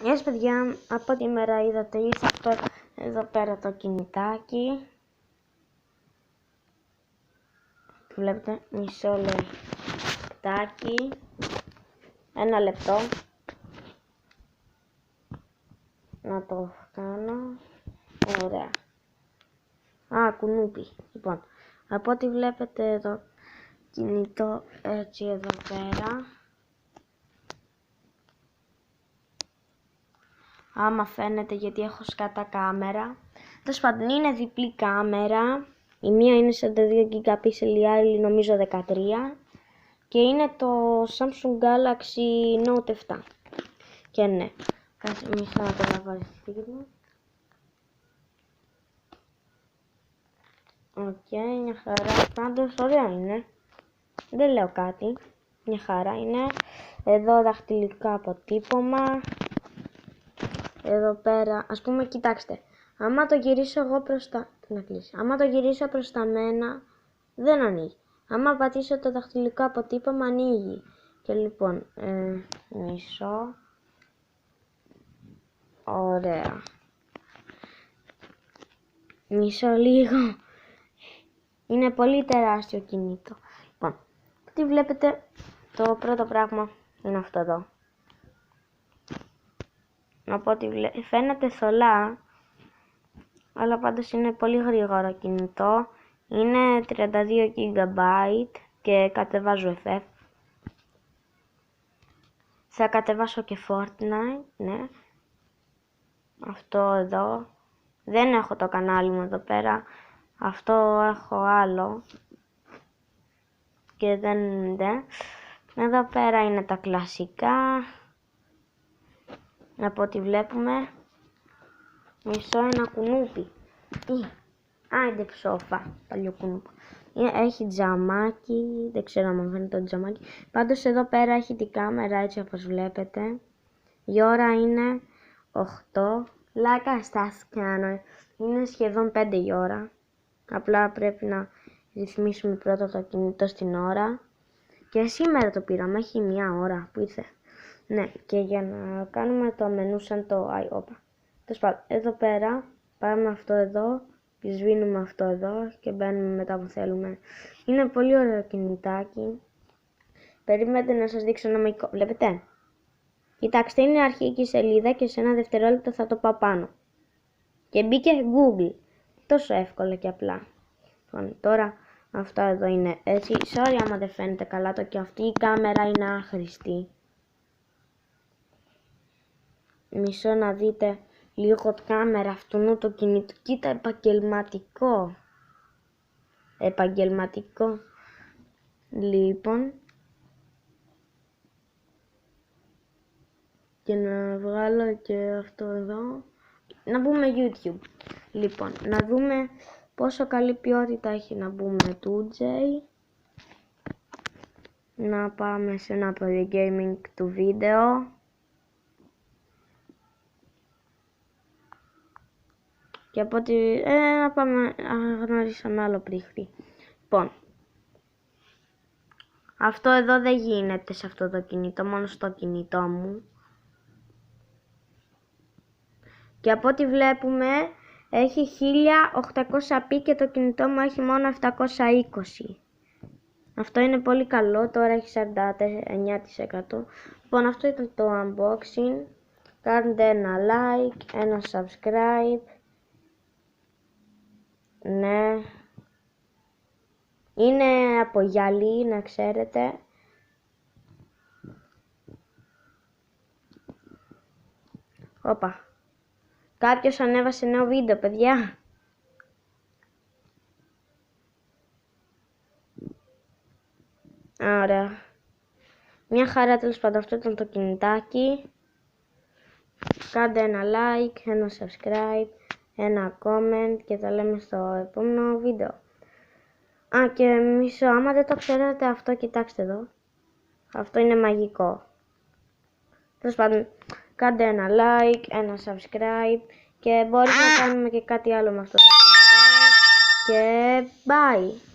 Γεια σας παιδιά, από τη μέρα είδατε ήρθε αυτό εδώ πέρα το κινητάκι. Βλέπετε, μισό λεπτάκι, 1 λεπτό. Να το κάνω, ωραία. Κουνούπι, λοιπόν. Από ό,τι βλέπετε το κινητό έτσι εδώ πέρα. Άμα φαίνεται, γιατί έχω σκατά κάμερα. Τέλος πάντων, είναι διπλή κάμερα. Η μία είναι 42 MP, η άλλη νομίζω 13. Και είναι το Samsung Galaxy Note 7. Και ναι, κάτσε μισό να το βάλω στη θήκη μου. Οκ, μια χαρά. Πάντως ωραία είναι. Δεν λέω κάτι. Μια χαρά είναι. Εδώ δαχτυλικό αποτύπωμα. Εδώ πέρα, ας πούμε, κοιτάξτε. Άμα το γυρίσω εγώ προς τα... να κλείσει. Άμα το γυρίσω προς τα μένα, δεν ανοίγει. Άμα πατήσω το δαχτυλικό αποτύπωμα, ανοίγει. Και λοιπόν, μισό. Ωραία. Μισό λίγο. Είναι πολύ τεράστιο κινητό. Λοιπόν, τι βλέπετε, το πρώτο πράγμα είναι αυτό εδώ. Από ό,τι φαίνεται θολά, αλλά πάντως είναι πολύ γρήγορο κινητό. Είναι 32 GB και κατεβάζω FF. Θα κατεβάσω και Fortnite, ναι. Αυτό εδώ. Δεν έχω το κανάλι μου εδώ πέρα. Αυτό έχω άλλο. Και δεν. Εδώ πέρα είναι τα κλασικά. Από ό,τι βλέπουμε. Μισό ένα κουνούπι. Άιντε ψόφα. Παλιό κουνούπι. Έχει τζαμάκι. Δεν ξέρω αν φαίνεται το τζαμάκι. Πάντως εδώ πέρα έχει την κάμερα έτσι όπως βλέπετε. Η ώρα είναι 8. Λάκα στάση κάνω. Είναι σχεδόν 5 η ώρα. Απλά πρέπει να ρυθμίσουμε πρώτα το κινητό στην ώρα. Και σήμερα το πήραμε. Έχει 1 ώρα που ήρθε. Ναι, και για να κάνουμε το μενού σαν το iOpa. Εδώ πέρα πάμε αυτό εδώ. Σβήνουμε αυτό εδώ και μπαίνουμε μετά που θέλουμε. Είναι πολύ ωραίο κινητάκι. Περιμένετε να σας δείξω ένα μαγικό. Βλέπετε. Κοιτάξτε, είναι αρχική σελίδα και σε 1 δευτερόλεπτο θα το πάω πάνω. Και μπήκε Google. Τόσο εύκολα και απλά. Τώρα αυτό εδώ είναι έτσι. Sorry άμα δεν φαίνεται καλά το και αυτή η κάμερα είναι άχρηστη. Μισό να δείτε λίγο τη κάμερα αυτού το κινητό. Κοίτα, επαγγελματικό. Επαγγελματικό. Λοιπόν. Και να βγάλω και αυτό εδώ. Να μπούμε YouTube. Λοιπόν, να δούμε πόσο καλή ποιότητα έχει να μπούμε 2J. Να πάμε σε ένα polygaming του βίντεο. Και από ότι να πάμε να γνωρίσουμε άλλο πρίχτη. Λοιπόν, αυτό εδώ δεν γίνεται σε αυτό το κινητό, μόνο στο κινητό μου. Και από ό,τι βλέπουμε έχει 1800p και το κινητό μου έχει μόνο 720. Αυτό είναι πολύ καλό, τώρα έχει 49%. Λοιπόν, αυτό ήταν το unboxing. Κάντε ένα like, ένα subscribe. Ναι. Είναι από γυαλί, να ξέρετε. Όπα. Κάποιος ανέβασε νέο βίντεο, παιδιά. Ωραία. Μια χαρά, τέλος πάντων, αυτό ήταν το κινητάκι. Κάντε ένα like, ένα subscribe, ένα comment και τα λέμε στο επόμενο βίντεο. Και μισό, άμα δεν το ξέρετε αυτό, κοιτάξτε εδώ. Αυτό είναι μαγικό. Τέλος πάντων, κάντε ένα like, ένα subscribe και μπορεί να κάνουμε και κάτι άλλο με αυτό το βίντεο. Και bye!